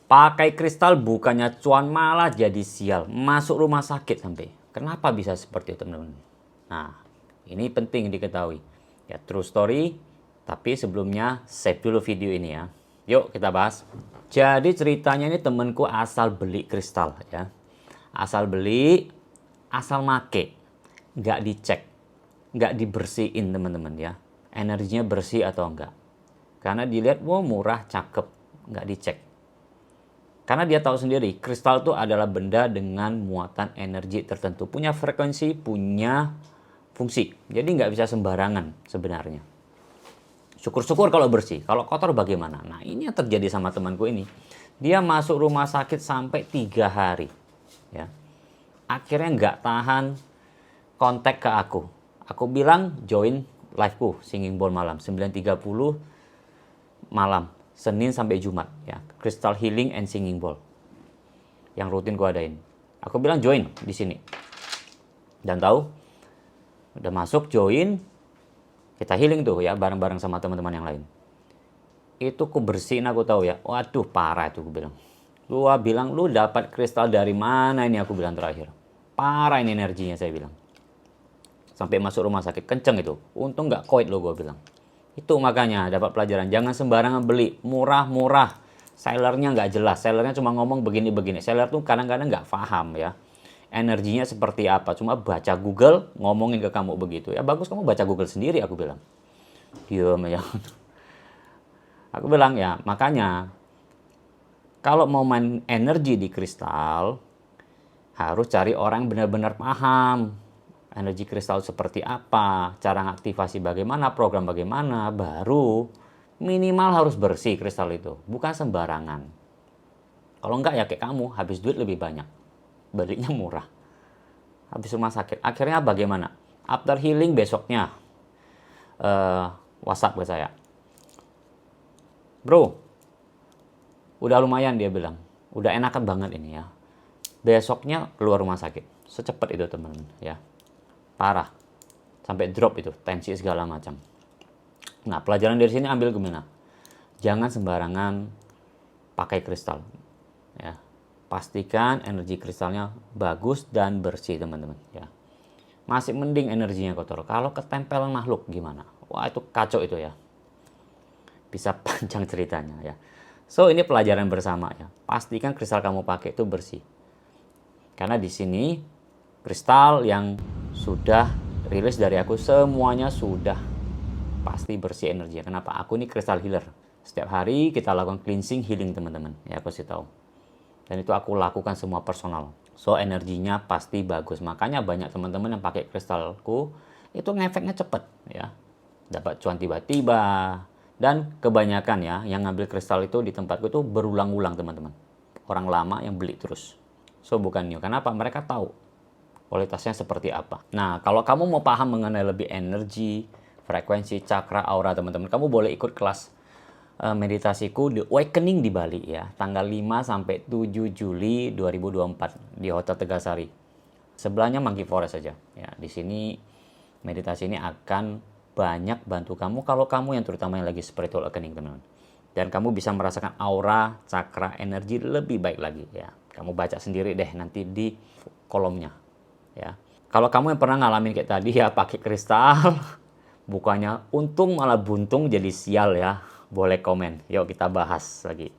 Pakai kristal bukannya cuan malah jadi sial. Masuk rumah sakit sampai. Kenapa bisa seperti itu teman-teman? Nah, ini penting diketahui. Ya, true story. Tapi sebelumnya save dulu video ini ya. Yuk kita bahas. Jadi ceritanya ini temenku asal beli kristal ya. Asal beli, asal make. Nggak dicek. Nggak dibersihin teman-teman ya. Energinya bersih atau enggak. Karena dilihat, wow murah, cakep. Nggak dicek. Karena dia tahu sendiri, kristal itu adalah benda dengan muatan energi tertentu. Punya frekuensi, punya fungsi. Jadi nggak bisa sembarangan sebenarnya. Syukur-syukur kalau bersih. Kalau kotor bagaimana? Nah ini yang terjadi sama temanku ini. Dia masuk rumah sakit sampai 3 hari. Ya. Akhirnya nggak tahan kontak ke aku. Aku bilang join live-ku Singing Bowl malam. 9.30 malam. Senin sampai Jumat ya, Crystal Healing and Singing Bowl yang rutin gue adain. Aku bilang join di sini. Dan tahu udah masuk join, kita healing tuh ya bareng-bareng sama teman-teman yang lain. Itu ku bersihin aku tahu ya. Waduh parah itu gue bilang. Gua bilang lu dapat kristal dari mana ini aku bilang terakhir. Parah ini energinya saya bilang. Sampai masuk rumah sakit kenceng itu. Untung nggak koit lo gue bilang. Itu makanya dapat pelajaran. Jangan sembarangan beli. Murah-murah. Sellernya nggak jelas. Sellernya cuma ngomong begini-begini. Seller tuh kadang-kadang nggak paham ya. Energinya seperti apa. Cuma baca Google ngomongin ke kamu begitu. Ya bagus kamu baca Google sendiri aku bilang. Diam ya. Aku bilang ya makanya. Kalau mau main energi di kristal. Harus cari orang yang benar-benar paham. Energi kristal seperti apa, cara ngaktifasi bagaimana, program bagaimana, baru minimal harus bersih kristal itu, bukan sembarangan. Kalau enggak ya kayak kamu, habis duit lebih banyak, belinya murah, habis rumah sakit. Akhirnya bagaimana? After healing besoknya, WhatsApp ke saya, bro, udah lumayan dia bilang, udah enakan banget ini ya. Besoknya keluar rumah sakit, secepat itu teman-teman ya. Parah, sampai drop itu, tensi segala macam. Nah, pelajaran dari sini ambil gimana? Jangan sembarangan pakai kristal. Ya, pastikan energi kristalnya bagus dan bersih, teman-teman. Ya, masih mending energinya kotor. Kalau ketempelan makhluk gimana? Wah, itu kacau itu ya. Bisa panjang ceritanya ya. So, ini pelajaran bersama ya. Pastikan kristal kamu pakai itu bersih. Karena di sini kristal yang sudah rilis dari aku semuanya sudah pasti bersih energinya. Kenapa? Aku ini crystal healer. Setiap hari kita lakukan cleansing healing teman-teman. Ya aku sih tahu. Dan itu aku lakukan semua personal. So energinya pasti bagus. Makanya banyak teman-teman yang pakai kristalku itu ngefeknya cepet ya. Dapat cuan tiba-tiba. Dan kebanyakan ya yang ngambil kristal itu di tempatku itu berulang-ulang teman-teman. Orang lama yang beli terus. So bukan new. Kenapa? Mereka tahu kualitasnya seperti apa. Nah, kalau kamu mau paham mengenai lebih energi, frekuensi, cakra, aura teman-teman, kamu boleh ikut kelas meditasiku di Awakening di Bali ya, tanggal 5 sampai 7 Juli 2024 di Hotel Tegasari. Sebelahnya Monkey Forest saja. Ya, di sini meditasi ini akan banyak bantu kamu kalau kamu yang terutama yang lagi spiritual awakening teman-teman. Dan kamu bisa merasakan aura, cakra, energi lebih baik lagi ya. Kamu baca sendiri deh nanti di kolomnya. Ya. Kalau kamu yang pernah ngalamin kayak tadi ya pakai kristal, bukannya untung malah buntung jadi sial ya. Boleh komen. Yuk kita bahas lagi.